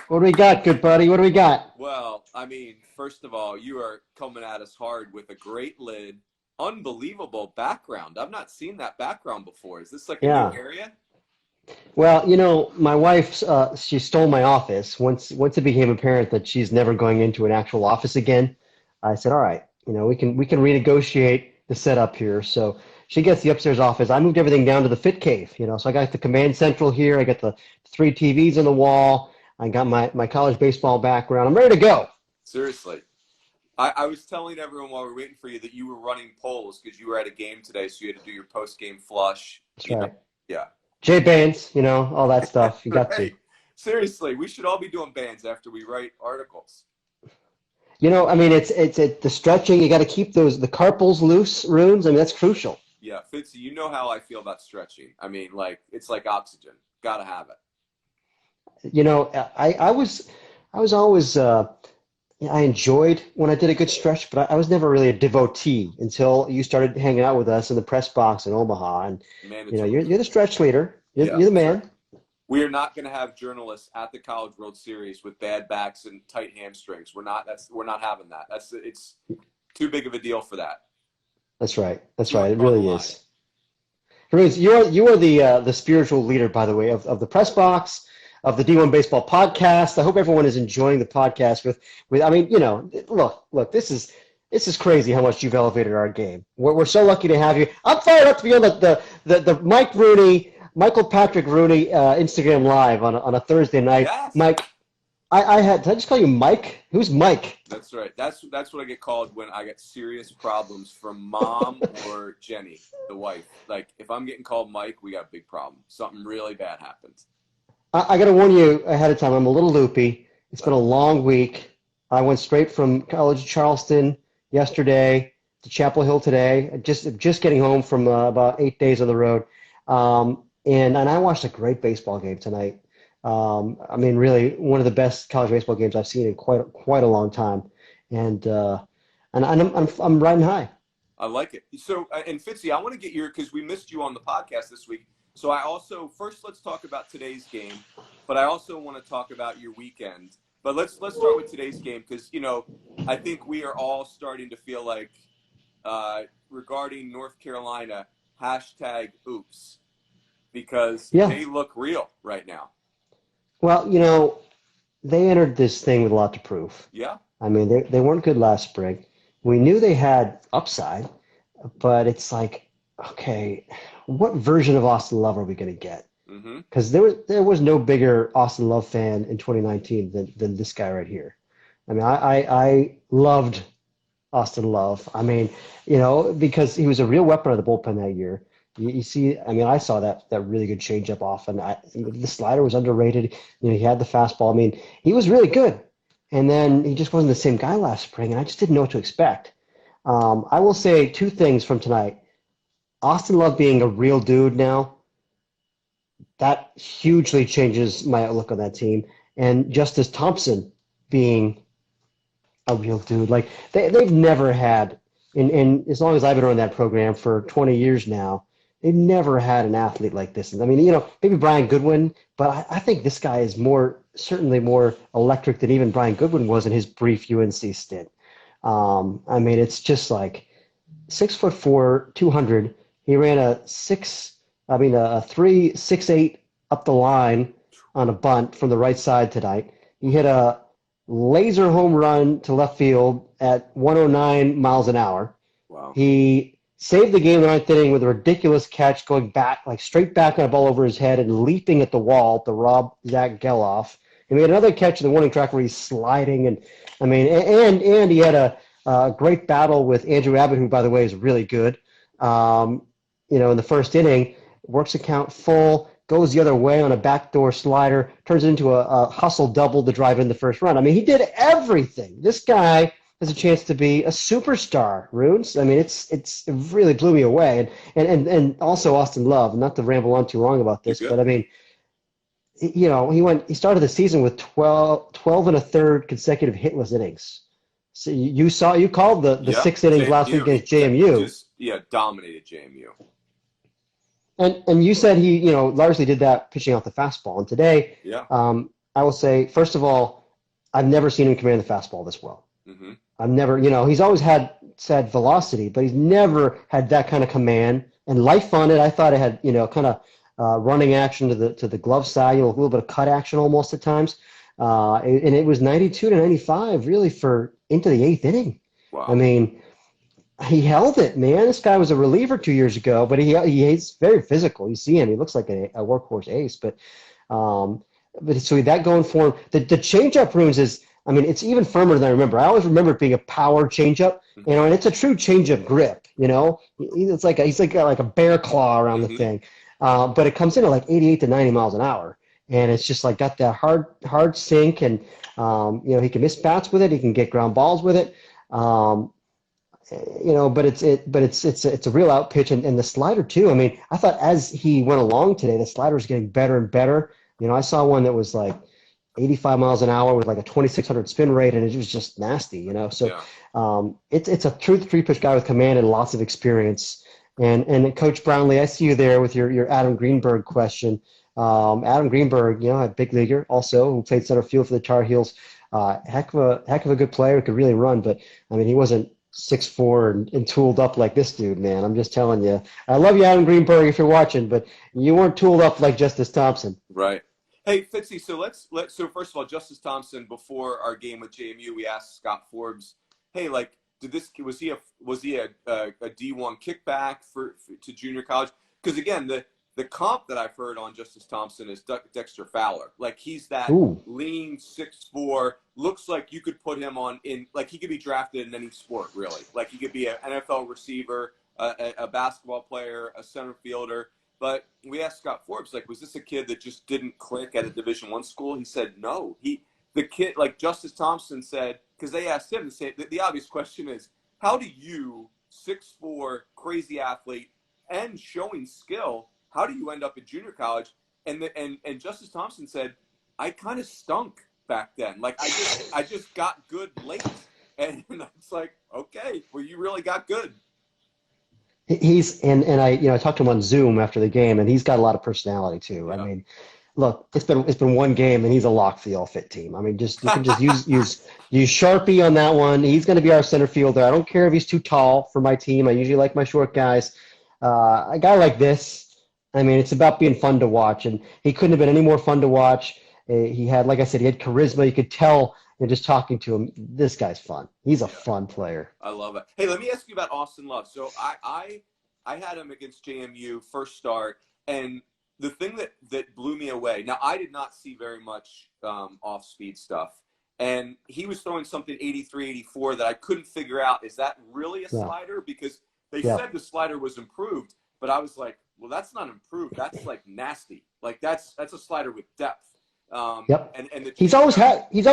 What do we got, good buddy? What do we got? Well, I mean, first of all, you are coming at us hard with a great lid, unbelievable background. I've not seen that background before. Is this like a new Yeah. area? Well, my wife, she stole my office. Once it became apparent that she's never going into an actual office again, I said, all right, we can renegotiate the setup here. So she gets the upstairs office. I moved everything down to the Fit Cave, so I got the command central here. I got the three TVs on the wall. I got my college baseball background. I'm ready to go. Seriously. I was telling everyone while we were waiting for you that you were running polls because you were at a game today, so you had to do your post-game flush. That's right. Yeah. J Bands, all that stuff. You got to. Right. Seriously, we should all be doing bands after we write articles. I mean, it's the stretching. You got to keep the carpals loose, runes. I mean, that's crucial. Yeah, Fitzy, you know how I feel about stretching. I mean, it's like oxygen. Gotta have it. I was always I enjoyed when I did a good stretch, but I was never really a devotee until you started hanging out with us in the press box in Omaha, and Mandatory. you're the stretch leader. You're the man. Right. We are not going to have journalists at the College World Series with bad backs and tight hamstrings. We're not having that. It's too big of a deal for that. That's right. That's right. It really is. You are the spiritual leader, by the way, of the press box, of the D1 Baseball podcast. I hope everyone is enjoying the podcast with I mean, look, this is crazy how much you've elevated our game. We're so lucky to have you. I'm fired up to be on the Michael Patrick Rooney Instagram Live on a Thursday night. Yes. Mike, did I just call you Mike? Who's Mike? That's right. That's what I get called when I get serious problems from mom or Jenny, the wife. Like, if I'm getting called Mike, we got a big problem. Something really bad happens. I got to warn you ahead of time. I'm a little loopy. It's been a long week. I went straight from College of Charleston yesterday to Chapel Hill today. Just getting home from about 8 days on the road. And I watched a great baseball game tonight. I mean, really one of the best college baseball games I've seen in quite a long time. And I'm riding high. I like it. So, and Fitzy, I want to get because we missed you on the podcast this week. So first let's talk about today's game, but I also want to talk about your weekend. But let's start with today's game because, I think we are all starting to feel like regarding North Carolina, #oops, because they look real right now. Well, they entered this thing with a lot to prove. Yeah. I mean, they weren't good last spring. We knew they had upside, but it's like, okay, what version of Austin Love are we going to get? Because there was no bigger Austin Love fan in 2019 than this guy right here. I mean, I loved Austin Love. I mean, because he was a real weapon of the bullpen that year. You see, I mean, I saw that really good changeup off, and the slider was underrated. He had the fastball. I mean, he was really good. And then he just wasn't the same guy last spring, and I just didn't know what to expect. I will say two things from tonight. Austin Love being a real dude now, that hugely changes my outlook on that team. And Justice Thompson being a real dude. Like, they've never had, in as long as I've been running that program for 20 years now, they've never had an athlete like this. I mean, maybe Brian Goodwin, but I think this guy is certainly more electric than even Brian Goodwin was in his brief UNC stint. I mean, it's just like 6'4", 200. He ran a 3.68 up the line on a bunt from the right side tonight. He hit a laser home run to left field at 109 miles an hour. Wow. He saved the game in the ninth inning with a ridiculous catch going back, like straight back on a ball over his head and leaping at the wall to rob Zach Geloff. He made another catch in the warning track where he's sliding. And I mean, and he had a great battle with Andrew Abbott, who, by the way, is really good. In the first inning, works a count full, goes the other way on a backdoor slider, turns it into a hustle double to drive in the first run. I mean, he did everything. This guy has a chance to be a superstar, Runes. I mean, it really blew me away. And also Austin Love, not to ramble on too long about this, but I mean, he started the season with 12 and a third consecutive hitless innings. So you called the 6 innings last week against JMU. Dominated JMU. And you said he, largely did that pitching off the fastball. And today, I will say, first of all, I've never seen him command the fastball this well. Mm-hmm. I've never, he's always had said velocity, but he's never had that kind of command and life on it. I thought it had, kind of running action to the glove side, a little bit of cut action almost at times. And it was 92 to 95 really for into the 8th inning. Wow. I mean, he held it, man. This guy was a reliever 2 years ago, but he's very physical. You see him; he looks like a workhorse ace. But so that going for him, the changeup runes is. I mean, it's even firmer than I remember. I always remember it being a power changeup, and it's a true changeup grip. It's like he's like a bear claw around the thing, but it comes in at like 88 to 90 miles an hour, and it's just like got that hard sink, and he can miss bats with it, he can get ground balls with it. But it's a real out pitch, and the slider too. I mean, I thought as he went along today, the slider was getting better and better. I saw one that was like 85 miles an hour with like a 2,600 spin rate, and it was just nasty. So it's a true three-pitch guy with command and lots of experience. And Coach Brownlee, I see you there with your Adam Greenberg question. Adam Greenberg, a big leaguer also who played center field for the Tar Heels. Heck of a good player, could really run, but I mean he wasn't 6'4" and tooled up like this dude, man. I'm just telling you. I love you, Adam Greenberg, if you're watching, but you weren't tooled up like Justice Thompson. Right. Hey, Fitzy, so first of all, Justice Thompson, before our game with JMU, we asked Scott Forbes, hey, like, was he a D1 kickback to junior college? Because again, the comp that I've heard on Justice Thompson is Dexter Fowler. Like, he's that lean 6'4", looks like you could put him like he could be drafted in any sport, really. Like, he could be an NFL receiver, a basketball player, a center fielder. But we asked Scott Forbes, like, was this a kid that just didn't click at a Division I school? He said no. The kid, like Justice Thompson said, because they asked him to say, the obvious question is, how do you, 6'4", crazy athlete, and showing skill, how do you end up at junior college? And Justice Thompson said, I kind of stunk back then. Like, I just got good late. And it's like, okay, well, you really got good. He's and I talked to him on Zoom after the game, and he's got a lot of personality too. Yeah. I mean, look, it's been one game, and he's a lock for the all-fit team. I mean, you can just use Sharpie on that one. He's going to be our center fielder. I don't care if he's too tall for my team. I usually like my short guys. A guy like this, I mean, it's about being fun to watch, and he couldn't have been any more fun to watch. He had, like I said, he had charisma. You could tell. And just talking to him, this guy's fun. He's a fun player. I love it. Hey, let me ask you about Austin Love. So I had him against JMU first start, and the thing that blew me away. Now I did not see very much off-speed stuff, and he was throwing something 83, 84 that I couldn't figure out. Is that really a slider? Because they said the slider was improved, but I was like, well, that's not improved. That's like nasty. Like that's a slider with depth. And he's always had that. He's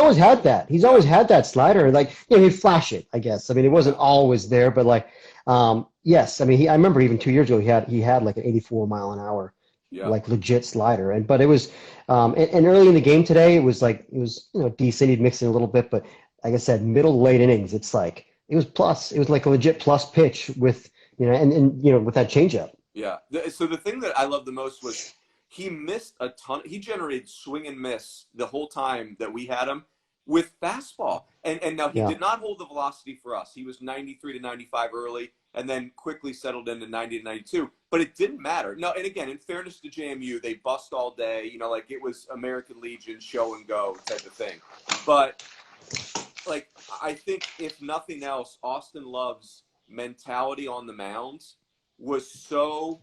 always had that slider. Like, he'd flash it, I guess. I mean, it wasn't always there, but like, yes. I mean, I remember even 2 years ago, he had like an 84 mile an hour, like legit slider. But it was, and early in the game today, it was decent. He'd mix it a little bit, but like I said, middle to late innings, it's like, it was like a legit plus pitch with, with that changeup. Yeah. So the thing that I loved the most was, he missed a ton. He generated swing and miss the whole time that we had him with fastball. And now he did not hold the velocity for us. He was 93 to 95 early and then quickly settled into 90 to 92. But it didn't matter. No, and again, in fairness to JMU, they bust all day. Like it was American Legion show and go type of thing. But like I think if nothing else, Austin Love's mentality on the mound was so.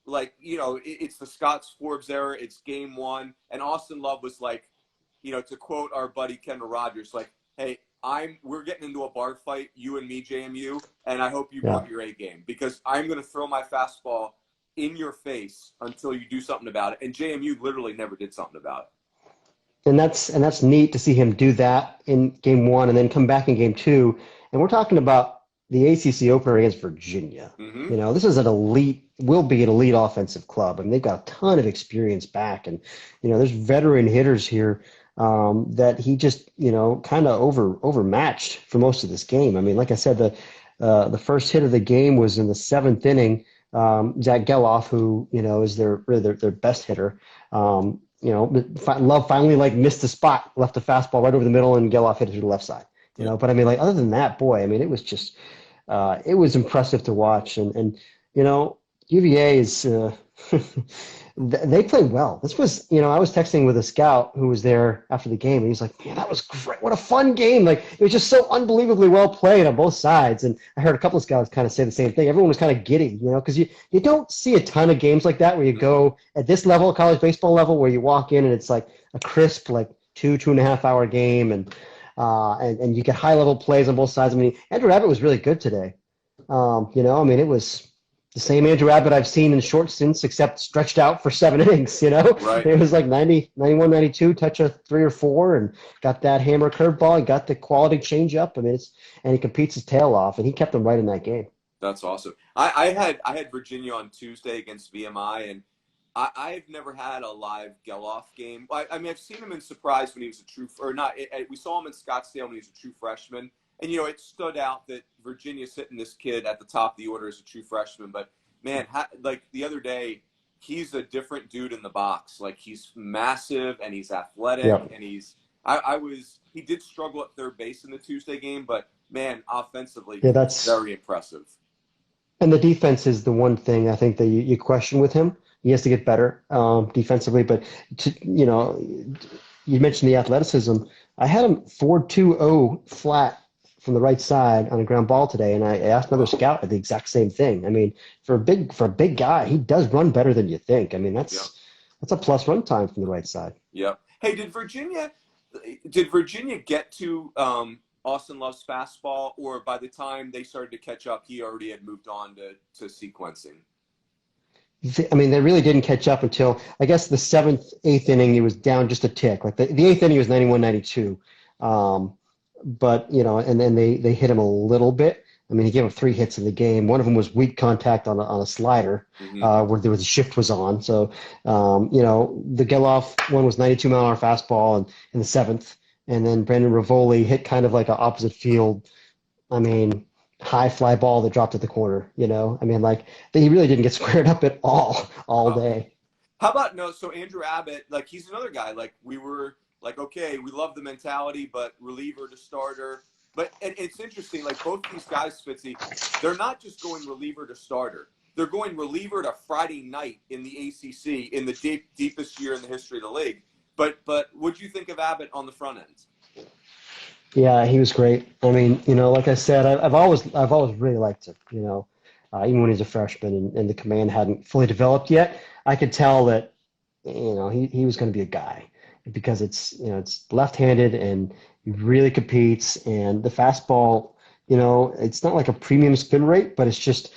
Like, it's the Scott Forbes era. It's game one. And Austin Love was like, to quote our buddy Kendall Rogers, like, hey, we're getting into a bar fight, you and me, JMU, and I hope you brought your A game because I'm going to throw my fastball in your face until you do something about it. And JMU literally never did something about it. And that's neat to see him do that in game one and then come back in game two. And we're talking about the ACC opener against Virginia. Mm-hmm. This is will be an elite offensive club. I mean, they've got a ton of experience back, and there's veteran hitters here that he just kind of overmatched for most of this game. I mean, like I said, the first hit of the game was in the 7th inning. Zach Geloff, who is their best hitter, Love finally like missed the spot, left the fastball right over the middle, and Geloff hit it to the left side. But I mean, like other than that, boy, I mean, it was just it was impressive to watch, and UVA is they played well. This was, I was texting with a scout who was there after the game, and he's like, "Man, that was great! What a fun game! Like it was just so unbelievably well played on both sides." And I heard a couple of scouts kind of say the same thing. Everyone was kind of giddy, because you don't see a ton of games like that where you go at this level, college baseball level, where you walk in and it's like a crisp, like 2.5 hour game, and you get high level plays on both sides. I mean, Andrew Abbott was really good today. I mean, it was the same Andrew Abbott I've seen in short stints, except stretched out for 7 innings, Right. It was like 90, 91, 92, touch of 3 or 4, and got that hammer curveball, and got the quality changeup. I mean, and he competes his tail off, and he kept them right in that game. That's awesome. I had Virginia on Tuesday against VMI, and I've never had a live Geloff game. I mean, I've seen him in Surprise when he was a true, or not. We saw him in Scottsdale when he was a true freshman. And, it stood out that Virginia's hitting this kid at the top of the order as a true freshman. But, man, like the other day, he's a different dude in the box. Like, he's massive and he's athletic. Yep. And he did struggle at third base in the Tuesday game. But, man, offensively, that's very impressive. And the defense is the one thing I think that you question with him. He has to get better defensively. But, you mentioned the athleticism. I had him 4.20 flat from the right side on a ground ball today, and I asked another scout the exact same thing. I mean, for a big guy, he does run better than you think. I mean, that's a plus run time from the right side. Yep. Hey, did Virginia get to Austin Love's fastball, or by the time they started to catch up, he already had moved on to sequencing? I mean, they really didn't catch up until, I guess, the 7th, 8th inning. He was down just a tick. Like the 8th inning was 91, 92. But, and then they hit him a little bit. I mean, he gave up 3 hits in the game. One of them was weak contact on a slider, where the shift was on. So, the Geloff one was 92-mile-an-hour fastball in the 7th. And then Brandon Rivoli hit kind of like an opposite field, I mean, high fly ball that dropped at the corner, I mean, like, he really didn't get squared up at all day. How about, so Andrew Abbott, like, he's another guy, like, we were like, okay, we love the mentality, but reliever to starter. But it's interesting, like both these guys, Fitzy, they're not just going reliever to starter. They're going reliever to Friday night in the ACC in the deepest year in the history of the league. But what'd you think of Abbott on the front end? Yeah, he was great. I mean, like I said, I've always really liked him. Even when he was a freshman and the command hadn't fully developed yet, I could tell that he was going to be a guy. Because it's left-handed and he really competes, and the fastball, it's not like a premium spin rate, but it's just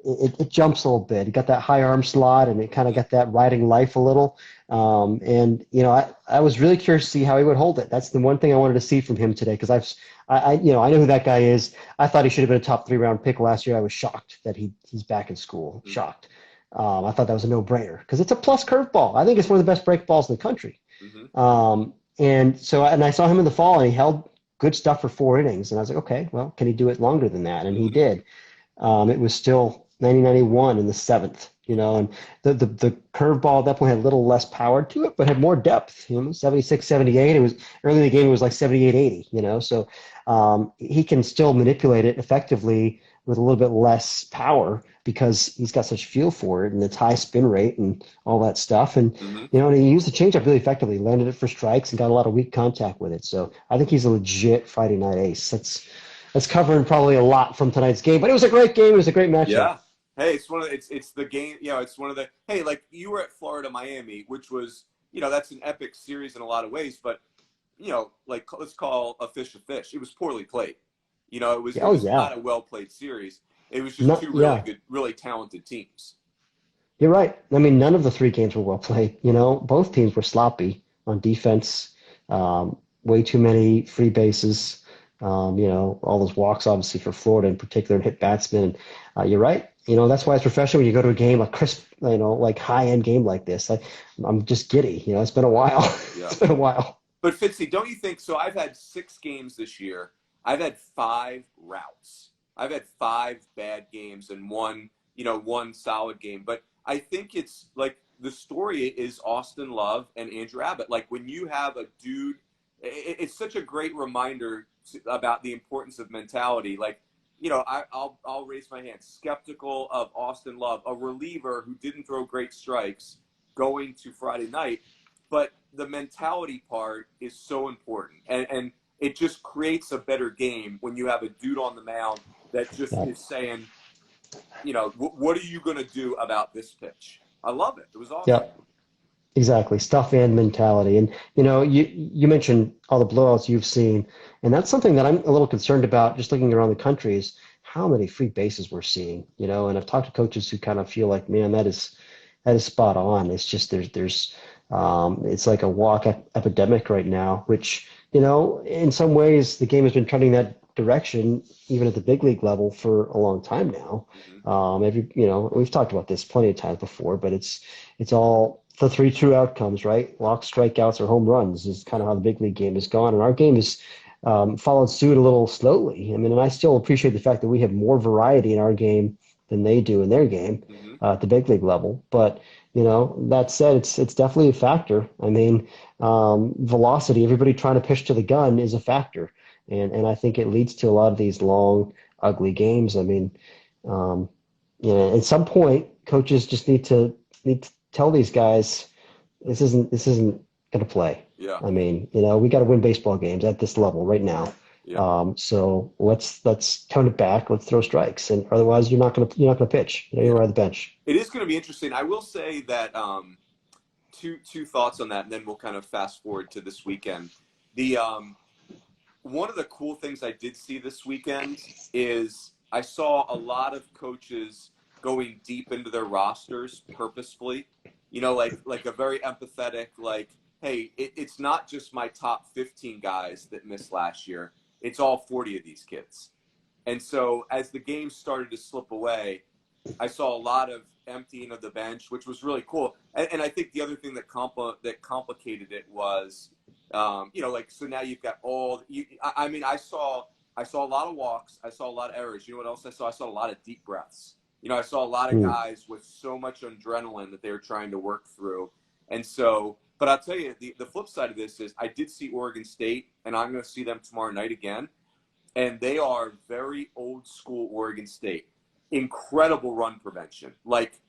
it jumps a little bit. He got that high arm slot, and it kind of got that riding life a little. And I was really curious to see how he would hold it. That's the one thing I wanted to see from him today, because I know who that guy is. I thought he should have been a top 3-round pick last year. I was shocked that he's back in school. Shocked. I thought that was a no-brainer because it's a plus curveball. I think it's one of the best break balls in the country. And I saw him in the fall, and he held good stuff for 4 innings. And I was like, okay, well, can he do it longer than that? And he did. It was still 90-91 in the 7th, and the curveball at that point had a little less power to it, but had more depth, 76, 78. It was early in the game. It was like 78, 80, so he can still manipulate it effectively with a little bit less power because he's got such feel for it and its high spin rate and all that stuff. And, and he used the changeup really effectively, landed it for strikes and got a lot of weak contact with it. So I think he's a legit Friday night ace. That's covering probably a lot from tonight's game, but it was a great game. It was a great matchup. Yeah. Hey, it's the game. It's one of the, hey, like you were at Florida, Miami, which was, that's an epic series in a lot of ways, but like let's call a fish. It was poorly played. It was not a well-played series. It was just two really good, really talented teams. You're right. I mean, none of the 3 games were well played. Both teams were sloppy on defense. Way too many free bases. All those walks, obviously, for Florida in particular, and hit batsmen. You're right. That's why it's refreshing when you go to a game, a crisp, like high-end game like this. I'm just giddy. It's been a while. Yeah. It's been a while. But, Fitzy, don't you think – so I've had 6 games this year. I've had 5 routes. I've had 5 bad games and one solid game. But I think it's like the story is Austin Love and Andrew Abbott. Like when you have a dude, it's such a great reminder about the importance of mentality. Like, I'll raise my hand. Skeptical of Austin Love, a reliever who didn't throw great strikes going to Friday night, but the mentality part is so important, and it just creates a better game when you have a dude on the mound that just is saying, what are you going to do about this pitch? I love it. It was awesome. Yep. Exactly. Stuff and mentality. And, you mentioned all the blowouts you've seen, and that's something that I'm a little concerned about just looking around the country is how many free bases we're seeing, and I've talked to coaches who kind of feel like, man, that is spot on. It's just, there's it's like a walk epidemic right now, which, in some ways the game has been trending that direction, even at the big league level for a long time now. We've talked about this plenty of times before, but it's all the three true outcomes, right? Walks, strikeouts, or home runs is kind of how the big league game has gone. And our game has followed suit a little slowly. I mean, and I still appreciate the fact that we have more variety in our game than they do in their game at the big league level. But, that said, it's definitely a factor. I mean, velocity, everybody trying to pitch to the gun is a factor. And I think it leads to a lot of these long, ugly games. I mean, at some point, coaches just need to tell these guys, this isn't going to play. Yeah. I mean, we got to win baseball games at this level right now. Yeah. So let's tone it back. Let's throw strikes, and otherwise you're not going to pitch. You're on the bench. It is going to be interesting. I will say that two thoughts on that, and then we'll kind of fast forward to this weekend. The one of the cool things I did see this weekend is I saw a lot of coaches going deep into their rosters purposefully, like a very empathetic, like, hey, it's not just my top 15 guys that missed last year. It's all 40 of these kids. And so as the game started to slip away, I saw a lot of emptying of the bench, which was really cool. And I think the other thing that complicated it was, so now you've got I saw a lot of walks. I saw a lot of errors. You know what else I saw? I saw a lot of deep breaths. I saw a lot of guys with so much adrenaline that they were trying to work through. And so, but I'll tell you, the flip side of this is I did see Oregon State, and I'm going to see them tomorrow night again. And they are very old school Oregon State. Incredible run prevention. Like,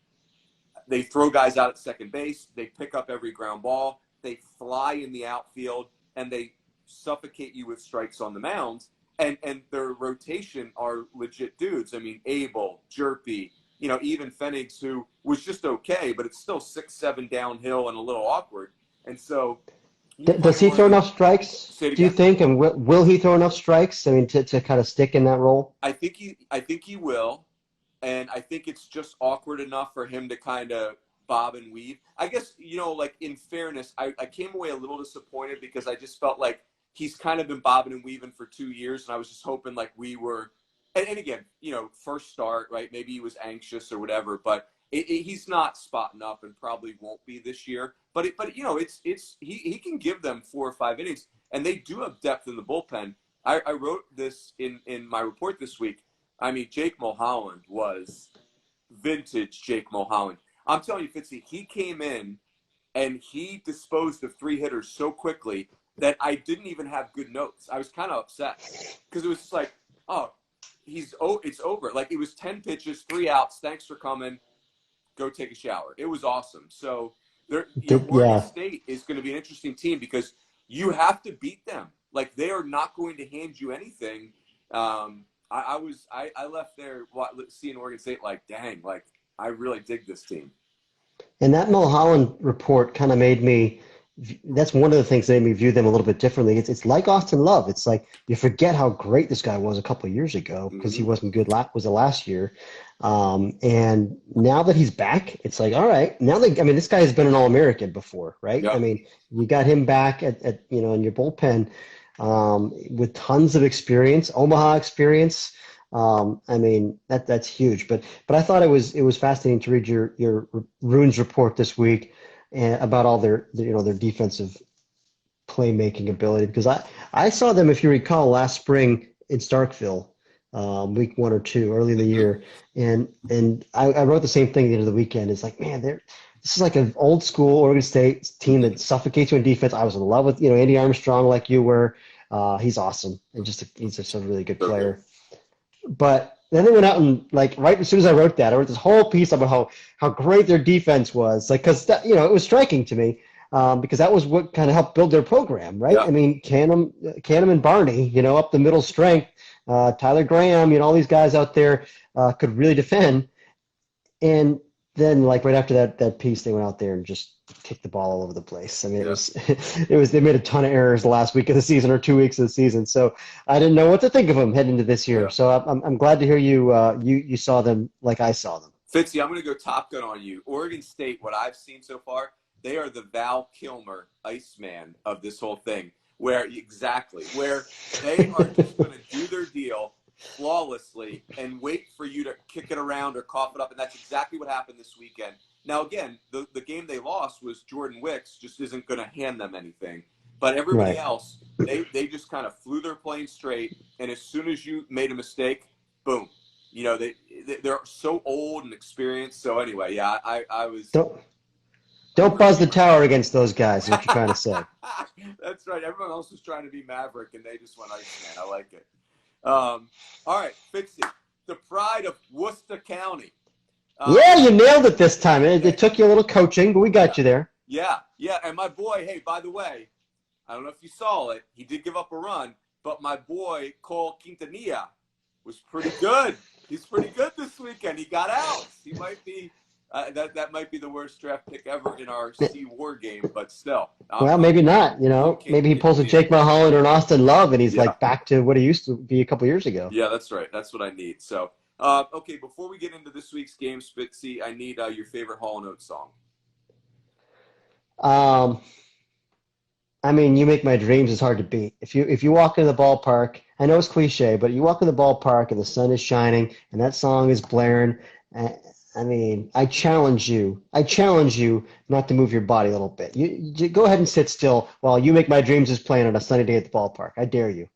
they throw guys out at second base. They pick up every ground ball. They fly in the outfield, and they suffocate you with strikes on the mound. And their rotation are legit dudes. I mean, Abel, Jerpy, even Pfennigs, who was just okay, but it's still 6-7 downhill and a little awkward. And so, does he throw enough strikes? Do you think? And will he throw enough strikes? I mean, to kind of stick in that role. I think he will, and I think it's just awkward enough for him to kind of bob and weave. I guess like in fairness, I came away a little disappointed because I just felt like he's kind of been bobbing and weaving for 2 years, and I was just hoping like we were. And again, first start, right? Maybe he was anxious or whatever, but he's not spotting up and probably won't be this year. But he can give them 4 or 5 innings, and they do have depth in the bullpen. I wrote this in my report this week. I mean, Jake Mulholland was vintage Jake Mulholland. I'm telling you, Fitzy, he came in and he disposed of 3 hitters so quickly that I didn't even have good notes. I was kind of upset because it was just like, it's over. Like, it was 10 pitches, 3 outs. Thanks for coming. Go take a shower. It was awesome. So Oregon State is going to be an interesting team because you have to beat them. Like, they are not going to hand you anything. I left there seeing Oregon State like, dang, like, I really dig this team. And that Mulholland report kind of made me – that's one of the things that made me view them a little bit differently. It's like Austin Love. It's like you forget how great this guy was a couple of years ago because he wasn't good was the last year. And now that he's back, it's like, all right, this guy has been an All-American before, right? Yep. I mean, you got him back at in your bullpen with tons of experience, Omaha experience. I mean, that's huge. But I thought it was fascinating to read your Runes report this week about all their defensive playmaking ability, because I saw them, if you recall, last spring in Starkville, week 1 or 2 early in the year, and I wrote the same thing at the end of the weekend. It's like, man, this is like an old school Oregon State team that suffocates you in defense. I was in love with, Andy Armstrong like you were. He's awesome. And he's just a really good player. But then they went out and like right as soon as I wrote that, I wrote this whole piece about how great their defense was. Like, because it was striking to me because that was what kind of helped build their program, right? Yeah. I mean, Canham and Barney, up the middle strength, Tyler Graham, all these guys out there could really defend. And then like right after that piece, they went out there and just kicked the ball all over the place. I mean, they made a ton of errors the last week of the season or 2 weeks of the season. So I didn't know what to think of them heading into this year. Yeah. So I'm glad to hear you saw them like I saw them. Fitzy, I'm going to go Top Gun on you. Oregon State, what I've seen so far, they are the Val Kilmer Iceman of this whole thing, where they are just going to do their deal flawlessly and wait for you to kick it around or cough it up. And that's exactly what happened this weekend. Now, again, the game they lost was Jordan Wicks just isn't going to hand them anything. But everybody else, they just kind of flew their plane straight. And as soon as you made a mistake, boom. They're so old and experienced. So anyway, yeah, I was. Don't buzz the tower against those guys, is what you're trying to say. That's right. Everyone else was trying to be Maverick, and they just went Iceman. I like it. All right, Fitzy, the pride of Worcester County. Yeah, you nailed it this time. It took you a little coaching, but we got you there. Yeah. And my boy, hey, by the way, I don't know if you saw it. He did give up a run, but my boy, Cole Quintanilla, was pretty good. He's pretty good this weekend. He got out. He might be that might be the worst draft pick ever in our C War game, but still. Well, maybe not. Maybe he pulls a Jake Mulholland or an Austin Love, and he's like back to what he used to be a couple years ago. Yeah, that's right. That's what I need. So, okay, before we get into this week's game, Spitzy, I need your favorite Hall & Oates song. I mean, You Make My Dreams is hard to beat. If you walk into the ballpark, I know it's cliche, but you walk in the ballpark and the sun is shining and that song is blaring. I mean, I challenge you not to move your body a little bit. You go ahead and sit still while You Make My Dreams is playing on a sunny day at the ballpark. I dare you.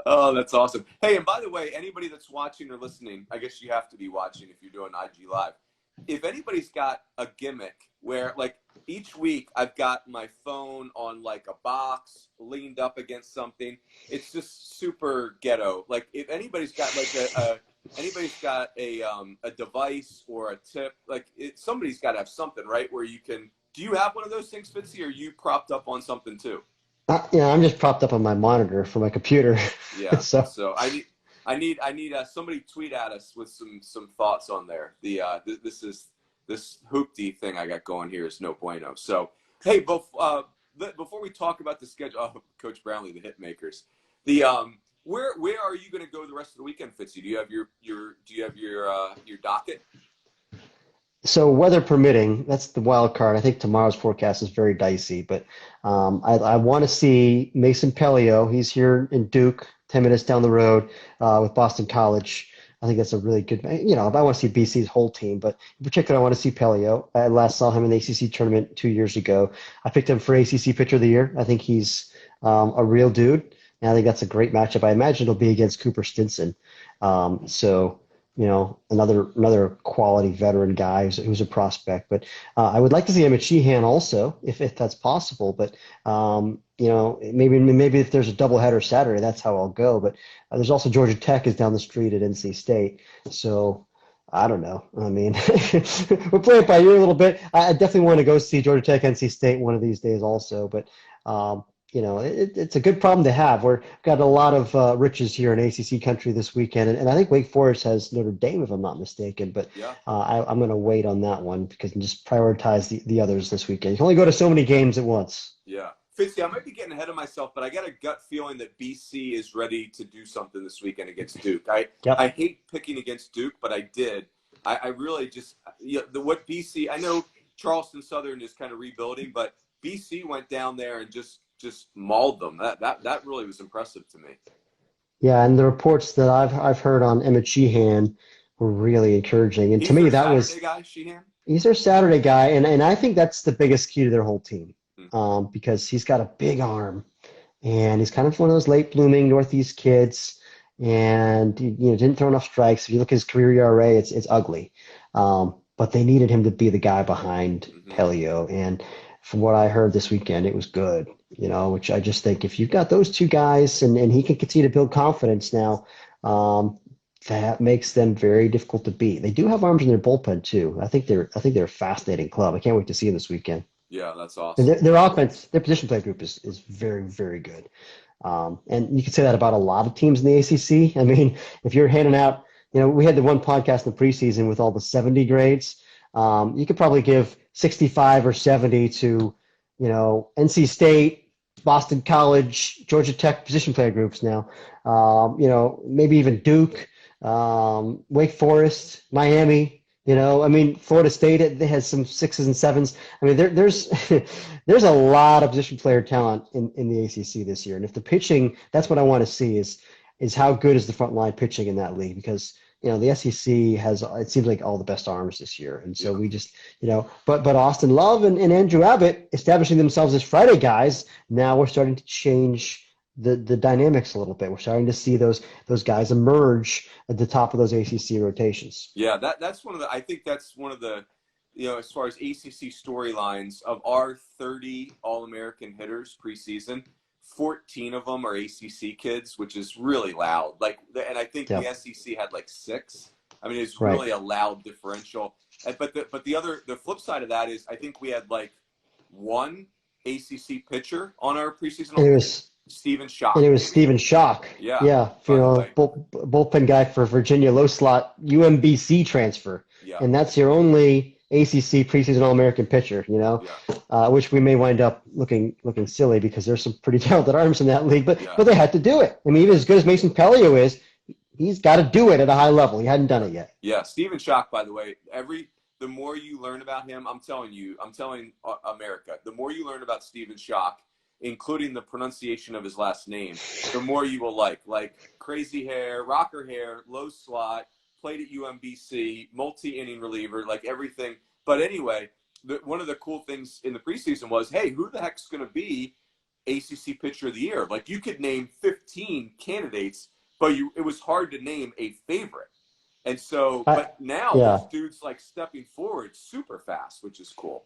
Oh, that's awesome. Hey, and by the way, anybody that's watching or listening, I guess you have to be watching if you're doing IG Live. If anybody's got a gimmick where, like, each week I've got my phone on, like, a box leaned up against something, it's just super ghetto. Like, if anybody's got, like, a device or a tip, like, somebody's got to have something, right, where you can – do you have one of those things, Fitzy, or are you propped up on something too? I'm just propped up on my monitor for my computer. Yeah. So I need somebody tweet at us with some thoughts on there. This hoopty thing I got going here is no bueno. So hey, before we talk about the schedule, Coach Brownlee, the hit makers, where are you going to go the rest of the weekend, Fitzy? Do you have your docket? So weather permitting, that's the wild card. I think tomorrow's forecast is very dicey, but I want to see Mason Pelio. He's here in Duke, 10 minutes down the road with Boston College. I think that's a really good, I want to see BC's whole team, but in particular, I want to see Pelio. I last saw him in the ACC tournament 2 years ago. I picked him for ACC Pitcher of the Year. I think he's a real dude, and I think that's a great matchup. I imagine it'll be against Cooper Stinson. Another quality veteran guy who's a prospect. But I would like to see him at Sheehan also, if that's possible. But maybe if there's a doubleheader Saturday, that's how I'll go. But there's also Georgia Tech is down the street at NC State, so I don't know. I mean, we'll play it by ear a little bit. I definitely want to go see Georgia Tech, NC State one of these days also. But it's a good problem to have. We've got a lot of riches here in ACC country this weekend, and I think Wake Forest has Notre Dame, if I'm not mistaken. But I'm going to wait on that one because I just prioritize the others this weekend. You can only go to so many games at once. Yeah. Fitzy, I might be getting ahead of myself, but I got a gut feeling that BC is ready to do something this weekend against Duke. I hate picking against Duke, but I did. I really just what BC. I know Charleston Southern is kind of rebuilding, but BC went down there and just mauled them. That really was impressive to me. Yeah, and the reports that I've heard on Emmett Sheehan were really encouraging. And to me, that was guy, Sheehan. He's their Saturday guy, and I think that's the biggest key to their whole team, because he's got a big arm, and he's kind of one of those late blooming Northeast kids, and didn't throw enough strikes. If you look at his career ERA, it's ugly. but they needed him to be the guy behind Mm-hmm. Pelio. And from what I heard this weekend, it was good, which I just think if you've got those two guys and he can continue to build confidence now, that makes them very difficult to beat. They do have arms in their bullpen too. I think they're a fascinating club. I can't wait to see them this weekend. Yeah, that's And awesome. their offense, their position play group is very, very good. And you could say that about a lot of teams in the ACC. I mean, if you're handing out, we had the one podcast in the preseason with all the 70 grades. You could probably give 65 or 70 to, NC State, Boston College, Georgia Tech position player groups now. Maybe even Duke, Wake Forest, Miami. I mean, Florida State, they had some 6s and 7s. I mean, there's there's a lot of position player talent in the ACC this year. And if the pitching, that's what I want to see is how good is the front line pitching in that league, because the SEC has, it seems like, all the best arms this year. And so we just, but Austin Love and Andrew Abbott establishing themselves as Friday guys, now we're starting to change the dynamics a little bit. We're starting to see those guys emerge at the top of those ACC rotations. Yeah, I think that's one of the, as far as ACC storylines, of our 30 All-American hitters preseason, 14 of them are ACC kids, which is really loud. And I think the SEC had 6. I mean, it's really a loud differential. But the flip side of that is I think we had one ACC pitcher on our preseason. It was Stephen Schock. And it was Stephen Schock. Yeah. Bullpen guy for Virginia, low slot UMBC transfer. Yeah. And that's your only ACC preseason All-American pitcher, which we may wind up looking silly because there's some pretty talented arms in that league, but they had to do it. I mean, even as good as Mason Pelio is, he's got to do it at a high level. He hadn't done it yet. Yeah, Stephen Schock, by the way, the more you learn about him, I'm telling America, the more you learn about Stephen Schock, including the pronunciation of his last name, the more you will like crazy hair, rocker hair, low slot, played at UMBC, multi-inning reliever, everything. But anyway, one of the cool things in the preseason was, hey, who the heck's going to be ACC Pitcher of the Year? You could name 15 candidates, but it was hard to name a favorite. And so, but now this dude's stepping forward super fast, which is cool.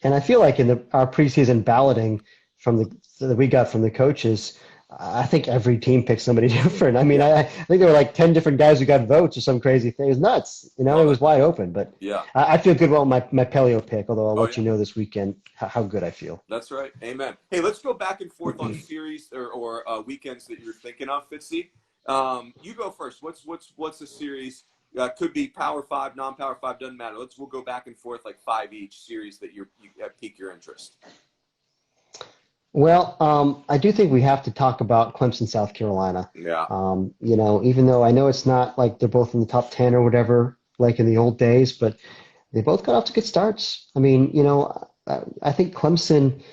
And I feel like in our preseason balloting that we got from the coaches, I think every team picked somebody different. I mean, I think there were 10 different guys who got votes or some crazy thing. It was nuts. It was wide open. But I feel good about my Pelio pick, although I'll let you know this weekend how good I feel. That's right. Amen. Hey, let's go back and forth on series or weekends that you're thinking of, Fitzy. You go first. What's a series? Could be Power 5, non-Power 5, doesn't matter. We'll go back and forth 5 each series that you pique your interest. Well, I do think we have to talk about Clemson, South Carolina. Yeah. Even though I know it's not they're both in the top 10 or whatever, like in the old days, but they both got off to good starts. I mean, I think Clemson,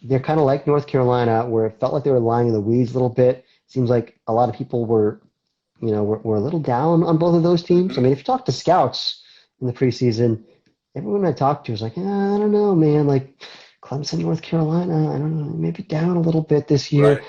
they're kind of like North Carolina, where it felt like they were lying in the weeds a little bit. Seems like a lot of people were a little down on both of those teams. I mean, if you talk to scouts in the preseason, everyone I talked to was like, I don't know, man, Clemson, North Carolina, I don't know, maybe down a little bit this year.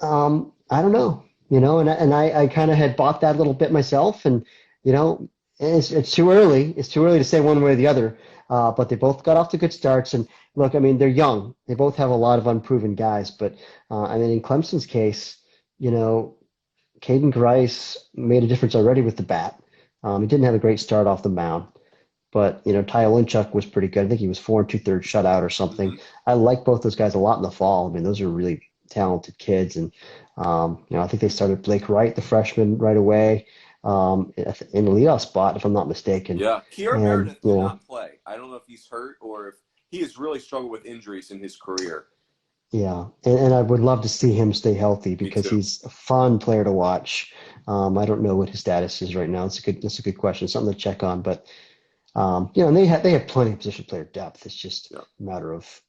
Right. I don't know, and I kind of had bought that a little bit myself, and it's too early. It's too early to say one way or the other. But they both got off to good starts, and look, I mean, they're young. They both have a lot of unproven guys, but I mean, in Clemson's case, Caden Grice made a difference already with the bat. He didn't have a great start off the mound. But, Ty Olenchuk was pretty good. I think he was 4 2/3 shutout or something. Mm-hmm. I like both those guys a lot in the fall. I mean, those are really talented kids. And, I think they started Blake Wright, the freshman, right away in the leadoff spot, if I'm not mistaken. Yeah. Kier Meredith did not play. I don't know if he's hurt or if he has really struggled with injuries in his career. Yeah. And I would love to see him stay healthy because he's a fun player to watch. I don't know what his status is right now. That's a good question. Something to check on. But, and they have plenty of position player depth. It's just a matter of,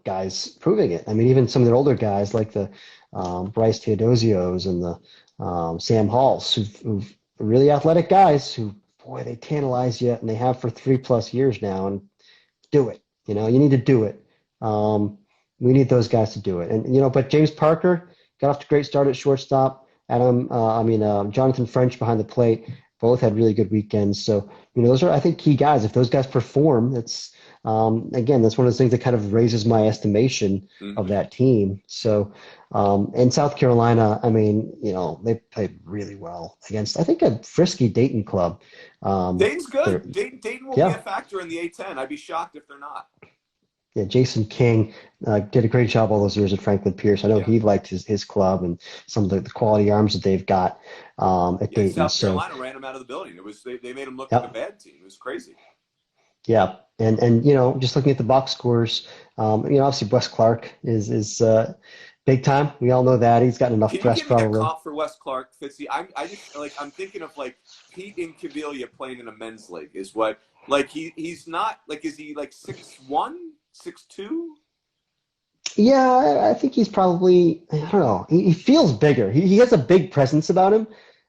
guys proving it. I mean, even some of their older guys like the Bryce Teodosios and the Sam Halls, who've really athletic guys who, boy, they tantalize you, and they have for 3+ years now. And do it. You need to do it. We need those guys to do it. And, but James Parker got off to a great start at shortstop. Jonathan French behind the plate. both had really good weekends. So, those are, I think, key guys. If those guys perform, again, that's one of those things that kind of raises my estimation of that team. So, in South Carolina, I mean, they played really well against, I think, a frisky Dayton club. Dayton's good. Dayton will be a factor in the A-10. I'd be shocked if they're not. Yeah, Jason King did a great job all those years at Franklin Pierce. I know he liked his club and some of the quality arms that they've got at Dayton. South Carolina ran him out of the building. They made him look like a bad team. It was crazy. Yeah, and just looking at the box scores, obviously Wes Clark is big time. We all know that he's gotten enough press. Can you give me a comp for Wes Clark, Fitzy? I'm thinking of like Pete Incaviglia playing in a men's league. Is what he's not like? Is he like 6'1", 6'2"? Yeah, I think he's probably, I don't know. He feels bigger. He has a big presence about him.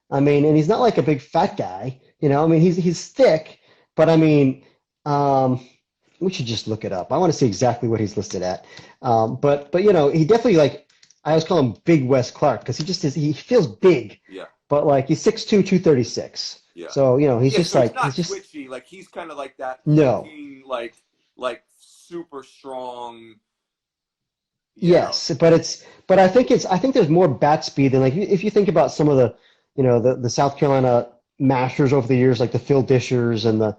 I mean, and he's not like a big fat guy. I mean, he's thick, but I mean. We should just look it up. I want to see exactly what he's listed at. But he definitely I always call him Big Wes Clark because he feels big. Yeah. But he's 6'2", 236. Yeah. So he's just so he's not twitchy. He's kind of like that. No. Looking, like super strong. Yes, but I think there's more bat speed than if you think about some of the the South Carolina masters over the years, like the Phil Dishers and the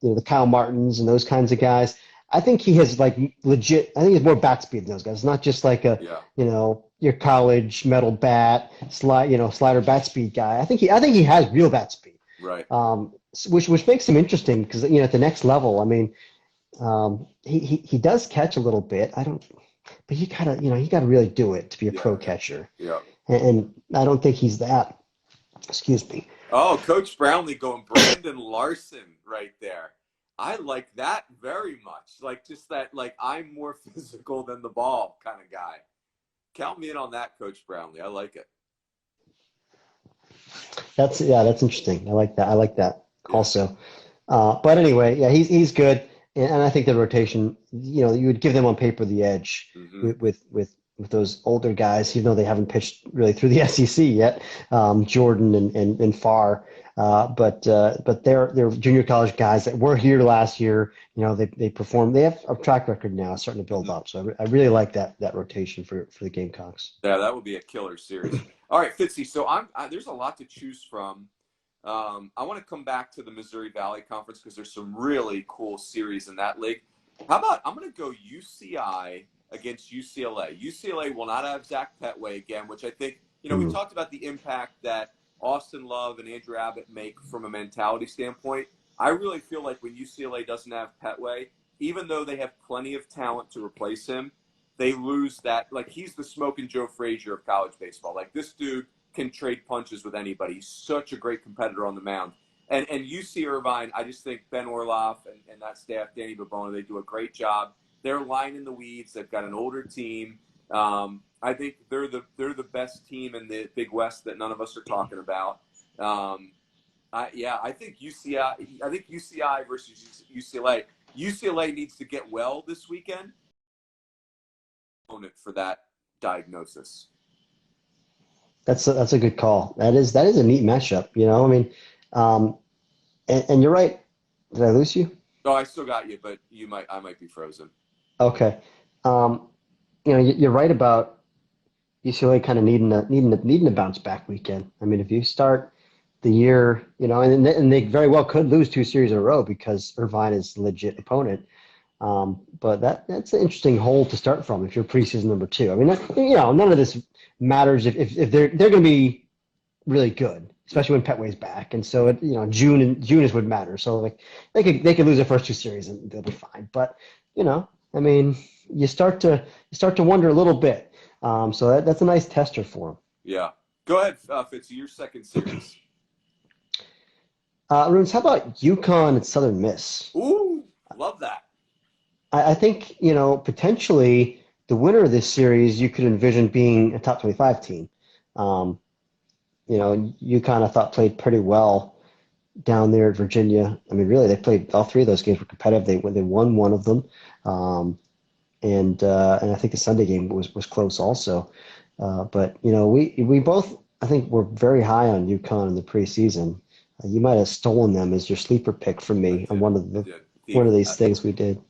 the Kyle Martins and those kinds of guys. I think he has legit. I think he's more bat speed than those guys. It's not just like your college metal bat slider bat speed guy. I think he has real bat speed. Right. Which makes him interesting because at the next level, I mean, he does catch a little bit. But you gotta really do it to be a pro catcher. Yeah. And I don't think he's that. Excuse me. Oh, Coach Brownlee going Brandon Larson right there. I like that very much. Just that, I'm more physical than the ball kind of guy. Count me in on that, Coach Brownlee. I like it. That's interesting. I like that also. But anyway, yeah, he's good. And I think the rotation, you would give them on paper the edge with those older guys, even though they haven't pitched really through the SEC yet, Jordan and Farr. But they're junior college guys that were here last year. They performed. They have a track record now, starting to build up. So I really like that rotation for the Gamecocks. Yeah, that would be a killer series. All right, Fitzy. So there's a lot to choose from. I want to come back to the Missouri Valley Conference because there's some really cool series in that league. How about I'm going to go UCI against UCLA. UCLA will not have Zach Petway again, which I think, we talked about the impact that Austin Love and Andrew Abbott make from a mentality standpoint. I really feel like when UCLA doesn't have Petway, even though they have plenty of talent to replace him, they lose that. He's the smoking Joe Frazier of college baseball. This dude can trade punches with anybody. He's such a great competitor on the mound. And UC Irvine, I just think Ben Orloff and that staff, Danny Babona, they do a great job. They're lying in the weeds. They've got an older team. I think they're the best team in the Big West that none of us are talking about. I think UCI. I think UCI versus UCLA. UCLA needs to get well this weekend. Opponent for that diagnosis. That's a good call. That is a neat matchup. I mean, and you're right. Did I lose you? No, I still got you, but I might be frozen. Okay. You're right about UCLA kind of needing a bounce back weekend. I mean, if you start the year, and they very well could lose 2 series in a row because Irvine is a legit opponent. But that's an interesting hole to start from if you're preseason number 2. I mean, none of this matters if they're going to be really good, especially when Petway's back. And so June is what matters. So they could lose their first 2 series and they'll be fine. But I mean, you start to wonder a little bit. So that's a nice tester for them. Yeah. Go ahead, Fitzy, your second series. Runes, how about UConn and Southern Miss? Ooh, love that. I think, potentially the winner of this series you could envision being a top 25 team. UConn, I thought, played pretty well down there at Virginia. I mean, really, they played all 3 of those games were competitive. They won one of them. And I think the Sunday game was close also. But we both, I think, were very high on UConn in the preseason. You might have stolen them as your sleeper pick from me on one of these things we did.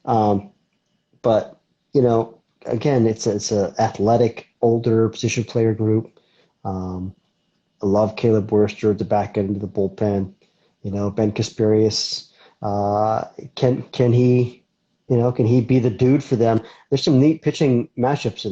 But again, it's a athletic, older position player group. I love Caleb Worster at the back end of the bullpen. Ben Kasperius. Can he be the dude for them? There's some neat pitching matchups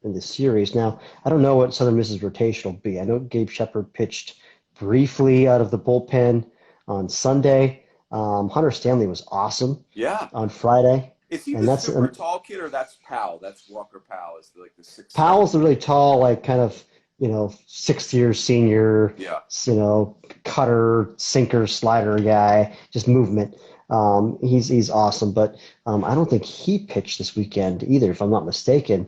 in this series. Now, I don't know what Southern Miss's rotation will be. I know Gabe Shepard pitched briefly out of the bullpen on Sunday. Hunter Stanley was awesome. Yeah. On Friday. Is he the super tall kid, or that's Powell? That's Walker Powell. Is like the 6'7". Powell's the really tall, like kind of 6th-year senior. Yeah. Cutter, sinker, slider guy, just movement. He's awesome, but I don't think he pitched this weekend either, if I'm not mistaken.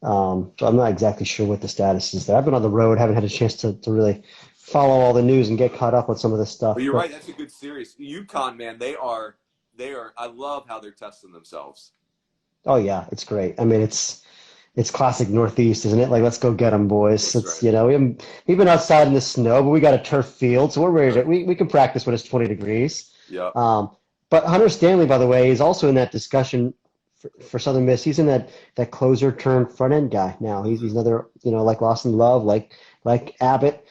So I'm not exactly sure what the status is there. I've been on the road, haven't had a chance to really follow all the news and get caught up on some of this stuff. But you're right. That's a good series. UConn, man, they are. I love how they're testing themselves. Oh yeah, it's great. I mean, it's classic Northeast, isn't it? Like, let's go get them, boys. That's right. We've been outside in the snow, but we got a turf field, so we're ready to. We can practice when it's 20 degrees. Yeah. But Hunter Stanley, by the way, is also in that discussion for Southern Miss. He's in that closer turned front end guy now. He's another, like Lawson Love, like Abbott.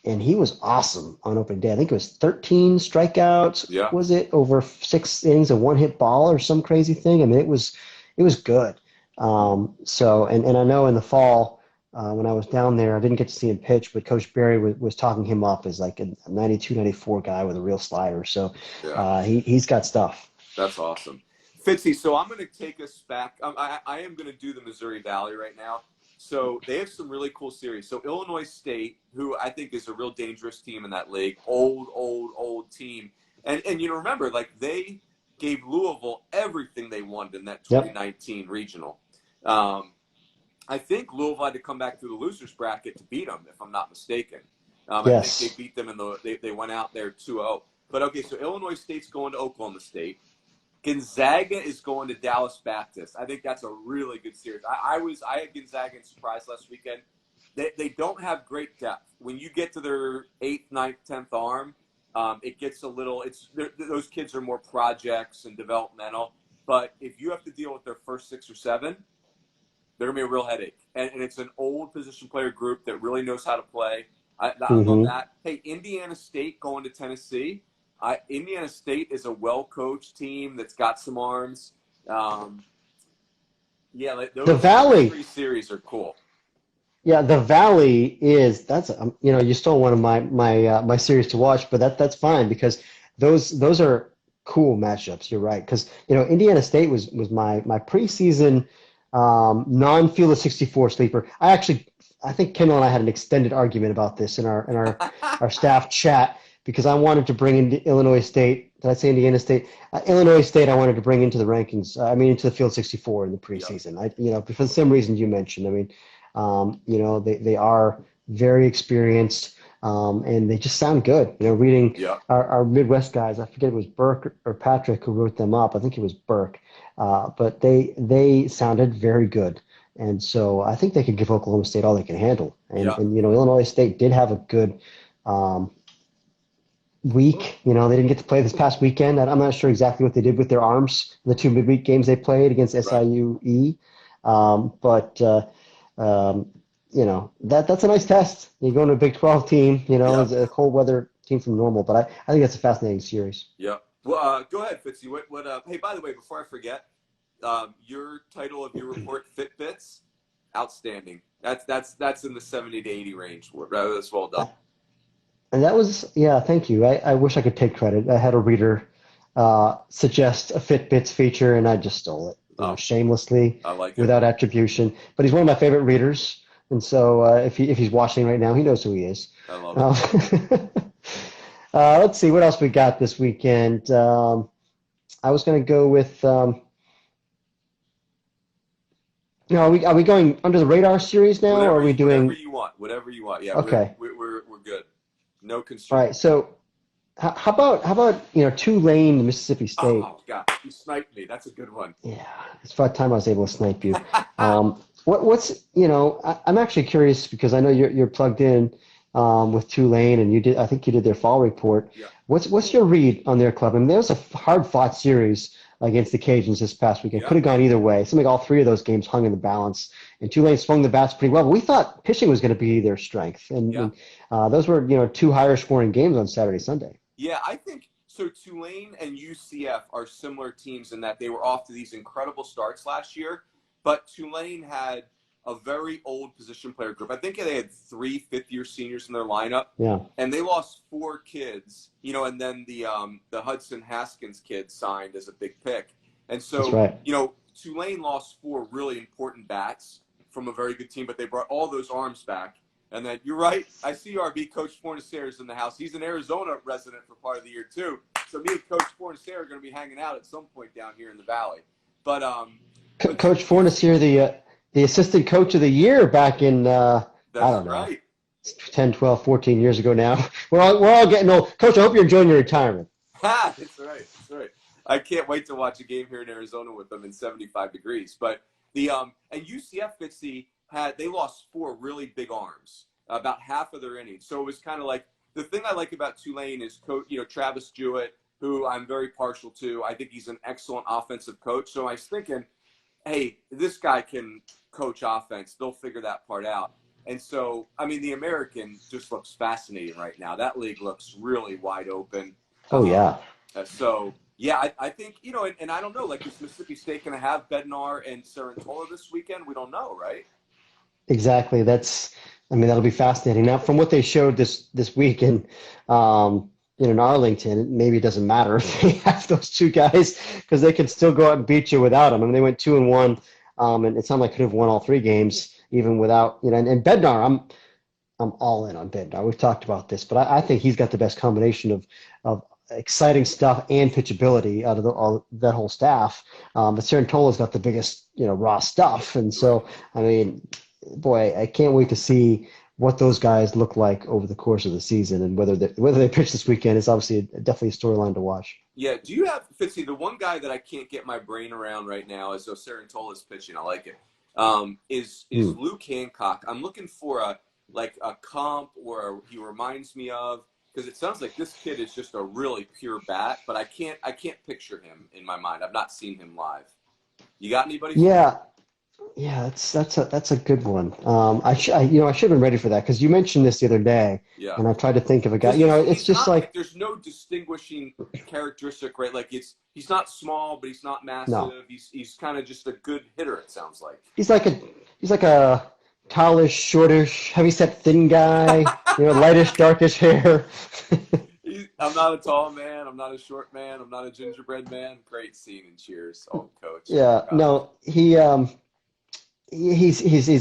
And he was awesome on opening day. I think it was 13 strikeouts. Yeah. Was it over 6 innings, a one-hit ball or some crazy thing? I mean, it was good. So I know in the fall when I was down there, I didn't get to see him pitch, but Coach Berry was talking him up as like a 92, 94 guy with a real slider. So he's got stuff. That's awesome. Fitzy, so I'm going to take us back. I am going to do the Missouri Valley right now. So they have some really cool series. So Illinois State, who I think is a real dangerous team in that league, old team. And remember, like, they gave Louisville everything they wanted in that 2019 regional. I think Louisville had to come back through the losers bracket to beat them, if I'm not mistaken. Yes. I think they beat them they went out there 2-0. But okay, so Illinois State's going to Oklahoma State. Gonzaga is going to Dallas Baptist. I think that's a really good series. I had Gonzaga in surprise last weekend. They don't have great depth. When you get to their 8th, 9th, 10th arm, it gets a little. Those kids are more projects and developmental. But if you have to deal with their first 6 or 7, they're gonna be a real headache. And it's an old position player group that really knows how to play. I love that. Hey, Indiana State going to Tennessee. Indiana State is a well-coached team that's got some arms. Those the Valley 3 series are cool. Yeah, the Valley that's you stole one of my series to watch, but that's fine because those are cool matchups. You're right, because Indiana State was my preseason non-field of 64 sleeper. I think Kendall and I had an extended argument about this in our staff chat. Because I wanted to bring in Illinois State. Did I say Indiana State? Illinois State I wanted to bring into the rankings. Into the field 64 in the preseason. Yep. For the same reason you mentioned. They are very experienced and they just sound good. Reading our Midwest guys, I forget if it was Burke or Patrick who wrote them up. I think it was Burke. But they sounded very good. And so I think they could give Oklahoma State all they can handle. And Illinois State did have a good week. They didn't get to play this past weekend. I'm not sure exactly what they did with their arms in the 2 midweek games they played against SIUE. But that's a nice test. You go into a Big 12 team, as a cold weather team from Normal. But I think that's a fascinating series. Yeah. Well, go ahead, Fitzy. Hey, by the way, before I forget, your title of your report, Fitt Bits, outstanding. That's in the 70 to 80 range. That's well done. And that was, thank you. I wish I could take credit. I had a reader suggest a Fitt Bits feature, and I just stole it shamelessly, I like without attribution. But he's one of my favorite readers, and so if he's watching right now, he knows who he is. I love it. Let's see what else we got this weekend. I was going to go with. Are we going under the radar series now, or are we doing whatever you want? Yeah. Okay. We're good. No constraints. All right. So, how about Tulane, Mississippi State? Oh God, you sniped me. That's a good one. Yeah, it's about time I was able to snipe you. I'm actually curious because I know you're plugged in. with Tulane, and I think you did their fall report. Yeah. What's your read on their club? I mean, there was a hard-fought series against the Cajuns this past weekend. Yeah. Could have gone either way. It seemed like all three of those games hung in the balance, and Tulane swung the bats pretty well. But we thought pitching was going to be their strength, and those were two higher-scoring games on Saturday, Sunday. Yeah, I think so. Tulane and UCF are similar teams in that they were off to these incredible starts last year, but Tulane had a very old position player group. I think they had 3 fifth-year seniors in their lineup. Yeah. And they lost 4 kids, and then the Hudson Haskins kid signed as a big pick. And so, that's right. Tulane lost 4 really important bats from a very good team, but they brought all those arms back. And then you're right. I see RB Coach Fornacier is in the house. He's an Arizona resident for part of the year too. So me and Coach Fornacier are going to be hanging out at some point down here in the valley. But Coach Fornacier, the assistant coach of the year back in I don't know, right. 10, 12, 14 years ago now. We're all getting old. Coach, I hope you're enjoying your retirement. That's right. That's right. I can't wait to watch a game here in Arizona with them in 75 degrees. But and UCF Fitzy they lost 4 really big arms, about half of their innings. So it was kind of like the thing I like about Tulane is Travis Jewett, who I'm very partial to. I think he's an excellent offensive coach. So I was thinking, hey, this guy can coach offense. They'll figure that part out. And so, I mean, the American just looks fascinating right now. That league looks really wide open. Oh, yeah. I think, and I don't know, like, is Mississippi State going to have Bednar and Sarantola this weekend? We don't know, right? Exactly. That'll be fascinating. Now, from what they showed this week in Arlington, maybe it doesn't matter if they have those 2 guys because they can still go out and beat you without them. I mean, they went 2-1, and it sounded like could have won all 3 games even without, and Bednar, I'm all in on Bednar. We've talked about this, but I think he's got the best combination of exciting stuff and pitchability out of that whole staff. But Sarantola's got the biggest, raw stuff. And so, I mean, boy, I can't wait to see what those guys look like over the course of the season, and whether they pitch this weekend is obviously definitely a storyline to watch. Yeah. Do you have, Fitzy, the one guy that I can't get my brain around right now is Sarantola's pitching. I like it. Is Luke Hancock. I'm looking for a comp or he reminds me of, because it sounds like this kid is just a really pure bat, but I can't picture him in my mind. I've not seen him live. You got anybody? Yeah, that's a good one. I should have been ready for that because you mentioned this the other day. Yeah. And I tried to think of a guy. It's just like there's no distinguishing characteristic, right? Like he's not small, but he's not massive. No. He's kind of just a good hitter. It sounds like he's like a tallish, shortish, heavyset, thin guy. Lightish, darkish hair. I'm not a tall man. I'm not a short man. I'm not a gingerbread man. Great scene and cheers, old coach. Yeah. No, he's a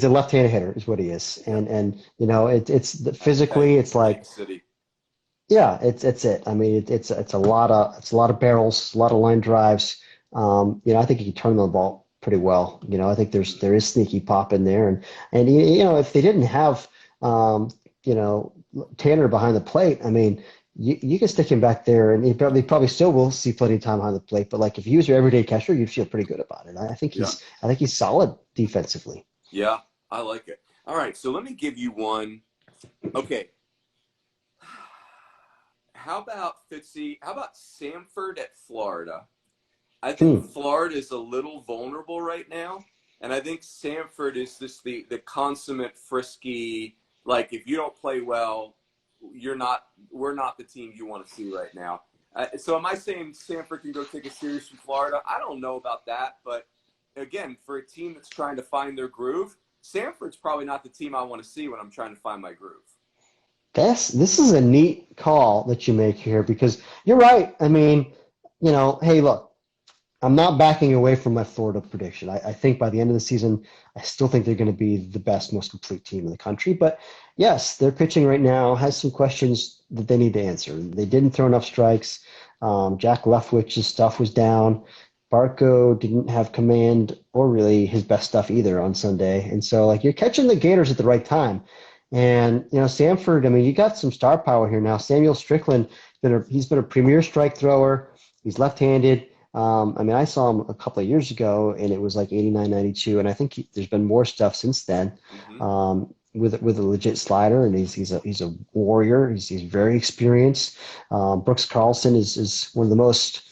left-handed hitter is what he is, and it's physically it's like city. Yeah, it's it. I mean, it's a lot of barrels, a lot of line drives. I think he can turn the ball pretty well. I think there is sneaky pop in there, and if they didn't have Tanner behind the plate, I mean, you can stick him back there, and he probably still will see plenty of time behind the plate. But like if he was your everyday catcher, you'd feel pretty good about it. I think he's solid defensively. Yeah, I like it. All right, so let me give you one. Okay. How about Fitzy? How about Samford at Florida? I think Florida is a little vulnerable right now, and I think Samford is the consummate frisky. Like if you don't play well, we're not the team you want to see right now. So am I saying Samford can go take a series from Florida? I don't know about that, but again, for a team that's trying to find their groove, Samford's probably not the team I want to see when I'm trying to find my groove. This is a neat call that you make here because you're right. I mean, hey, look, I'm not backing away from my Florida prediction. I think by the end of the season, I still think they're going to be the best, most complete team in the country. But yes, their pitching right now has some questions that they need to answer. They didn't throw enough strikes. Jack Leftwich's stuff was down. Barco didn't have command or really his best stuff either on Sunday. And so, you're catching the Gators at the right time. And, Samford, I mean, you got some star power here now. Samuel Strickland, he's been a premier strike thrower. He's left-handed. I saw him a couple of years ago, and it was like 89, 92, and I think there's been more stuff since then. with a legit slider, and he's a warrior. He's very experienced. Brooks Carlson is one of the most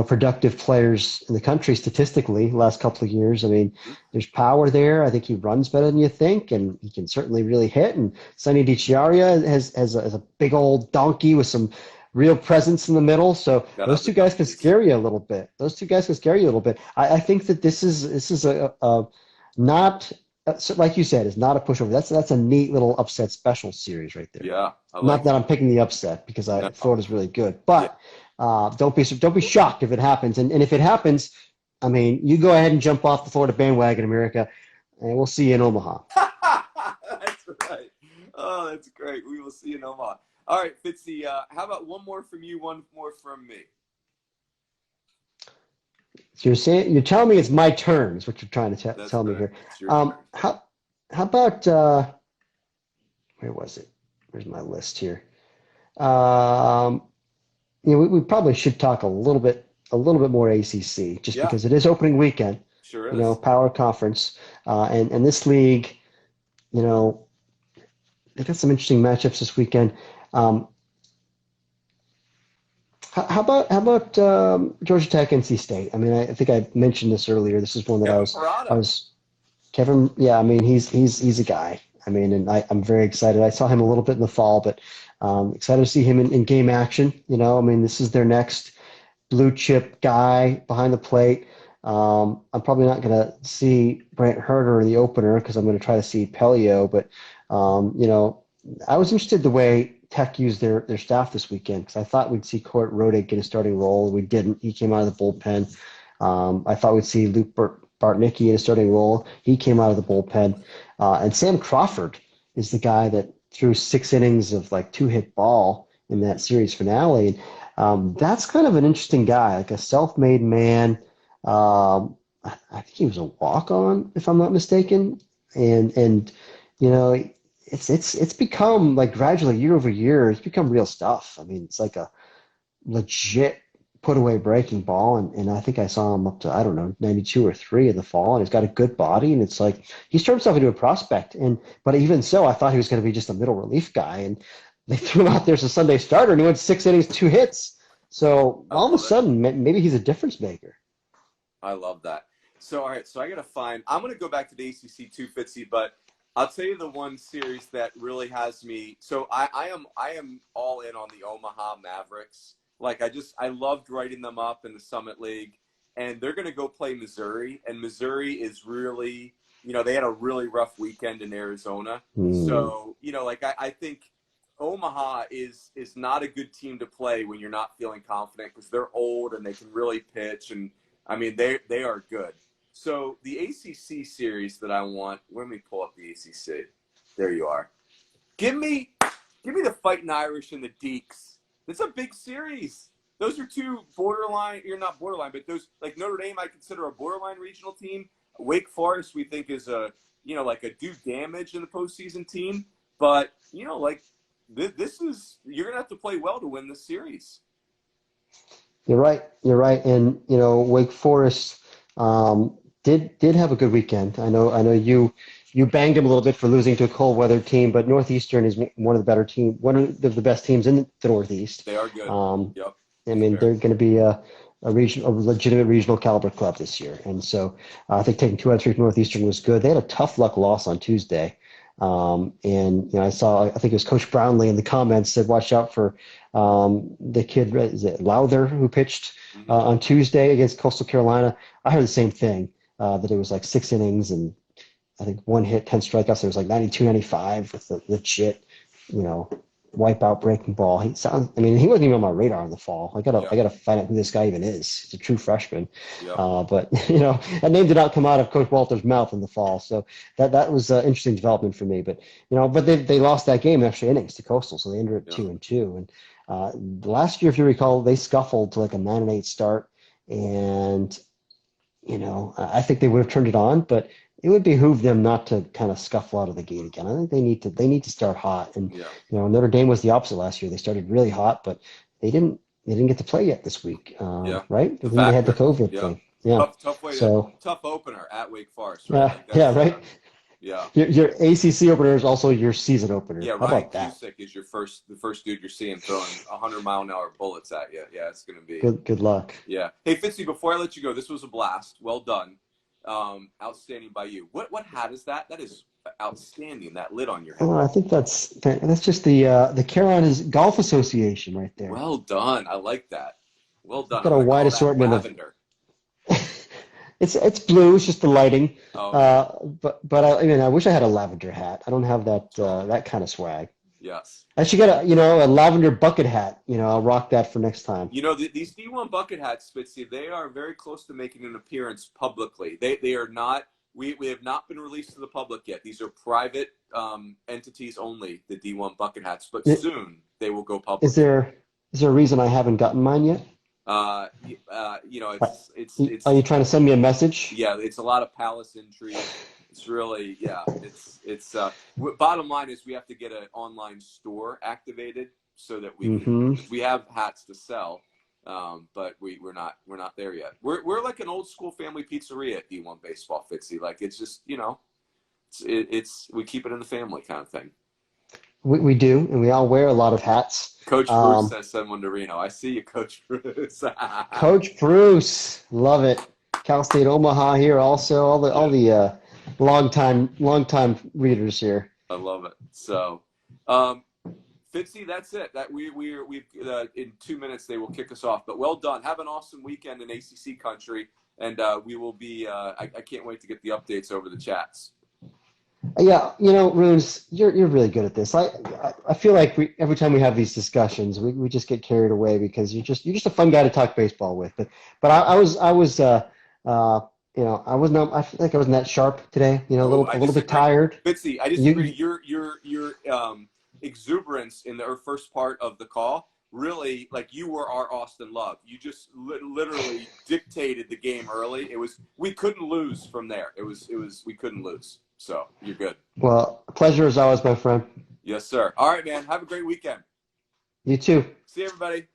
productive players in the country statistically last couple of years. I mean, there's power there. I think he runs better than you think, and he can certainly really hit. And Sonny DiChiaria has a big old donkey with some real presence in the middle. So those two guys can scare you a little bit. I think that this is a not. So like you said, it's not a pushover. That's a neat little upset special series right there. Yeah, not that I'm picking the upset because Florida's really good, but don't be shocked if it happens. And if it happens, I mean, you go ahead and jump off the Florida bandwagon, America, and we'll see you in Omaha. That's right. Oh, that's great. We will see you in Omaha. All right, Fitzy, how about one more from you, one more from me? So you're telling me it's my turn is what you're trying to tell me here. How about where was it? Where's my list here? We probably should talk a little bit more ACC just because it is opening weekend. Sure is. Power conference, and this league, they got some interesting matchups this weekend. How about Georgia Tech, NC State? I mean, I think I mentioned this earlier. This is one that I was Kevin. Yeah, I mean, he's a guy. I mean, and I'm very excited. I saw him a little bit in the fall, but excited to see him in game action. I mean, this is their next blue chip guy behind the plate. I'm probably not going to see Brant Herter in the opener because I'm going to try to see Pelio. But I was interested the way Tech used their staff this weekend because I thought we'd see Court Rodick get a starting role. We didn't. He came out of the bullpen. I thought we'd see Luke Bartnicki in a starting role. He came out of the bullpen. And Sam Crawford is the guy that threw 6 innings of like 2-hit ball in that series finale. And that's kind of an interesting guy, like a self-made man. I think he was a walk-on, if I'm not mistaken. And it's become like gradually year over year, it's become real stuff. I mean, it's like a legit put away breaking ball. And I think I saw him up to, 92 or 3 in the fall, and he's got a good body. And it's like, he's turned himself into a prospect. But even so, I thought he was going to be just a middle relief guy. And they threw him out there as a Sunday starter, and he went 6 innings, 2 hits. So all of a sudden, maybe he's a difference maker. I love that. So, all right. So I'm going to go back to the ACC too, Fitzy, but I'll tell you the one series that really has me. So I am all in on the Omaha Mavericks. Like I loved writing them up in the Summit League, and they're going to go play Missouri. And Missouri is really, they had a really rough weekend in Arizona. So, I think Omaha is not a good team to play when you're not feeling confident because they're old and they can really pitch. And I mean, they are good. So the ACC series that I want, let me pull up the ACC. There you are. Give me the Fighting Irish and the Deeks. It's a big series. Those are two borderline, you're not borderline, but those, like Notre Dame, I consider a borderline regional team. Wake Forest, we think is like a do damage in the postseason team. But, this is, you're going to have to play well to win this series. You're right. And, Wake Forest, did have a good weekend. I know you banged him a little bit for losing to a cold weather team, but Northeastern is one of the best teams in the Northeast. They are good. Yep. I mean, they're going to be a legitimate regional caliber club this year, and so I think taking 2 out of 3 from Northeastern was good. They had a tough luck loss on Tuesday, and I think it was Coach Brownlee in the comments said, "Watch out for the kid, is it Lowther, who pitched on Tuesday against Coastal Carolina." I heard the same thing. That it was like 6 innings and I think 1 hit, 10 strikeouts. It was like 92, 95 with the legit, wipeout breaking ball. He wasn't even on my radar in the fall. I gotta find out who this guy even is. He's a true freshman. But that name did not come out of Coach Walter's mouth in the fall. So that was an interesting development for me. But but they lost that game in extra innings to Coastal, so they ended at 2-2. And last year, if you recall, they scuffled to like a 9-8 start, and I think they would have turned it on, but it would behoove them not to kind of scuffle out of the gate again. I think they need to start hot. And Notre Dame was the opposite last year. They started really hot, but they didn't get to play yet this week. Right? They had the COVID thing. Yeah. Tough opener at Wake Forest. Right? Right. Yeah. Your ACC opener is also your season opener. Yeah, How Ryan about that? Cusick is the first dude you're seeing throwing 100-mile-an-hour bullets at you. Yeah, it's going to be. Good luck. Yeah. Hey, Fitzy, before I let you go, this was a blast. Well done. Outstanding by you. What hat is that? That is outstanding. That lid on your head. I think that's just the Carolinas Golf Association right there. Well done. I like that. Well done. Got a wide assortment of lavender. It's blue. It's just the lighting. Oh, okay. But I wish I had a lavender hat. I don't have that kind of swag. Yes. I should get a lavender bucket hat. I'll rock that for next time. These D1 bucket hats, Fitzy, they are very close to making an appearance publicly. They are not. We have not been released to the public yet. These are private entities only. The D1 bucket hats, but soon they will go public. Is there a reason I haven't gotten mine yet? It's. Are you trying to send me a message? Yeah, it's a lot of palace intrigue. It's really, it's. Bottom line is we have to get an online store activated so that we have hats to sell, but we're not there yet. We're like an old school family pizzeria at D1 Baseball, Fitzy. Like it's just it's we keep it in the family kind of thing. We do, and we all wear a lot of hats. Coach Bruce says send one to Reno. I see you, Coach Bruce. Coach Bruce, love it. Cal State Omaha here also. All the long-time readers here. I love it. So, Fitzy, that's it. That we in 2 minutes they will kick us off. But well done. Have an awesome weekend in ACC country, and we will be. I can't wait to get the updates over the chats. Yeah, Runes, you're really good at this. I feel like every time we have these discussions, we just get carried away because you're just a fun guy to talk baseball with. But I feel like I wasn't that sharp today. A little bit tired. Fitzy, I disagree. Your exuberance in the first part of the call really, like, you were our Austin Love. You just literally dictated the game early. We couldn't lose from there. We couldn't lose. So you're good. Well, pleasure as always, my friend. Yes, sir. All right, man. Have a great weekend. You too. See you, everybody.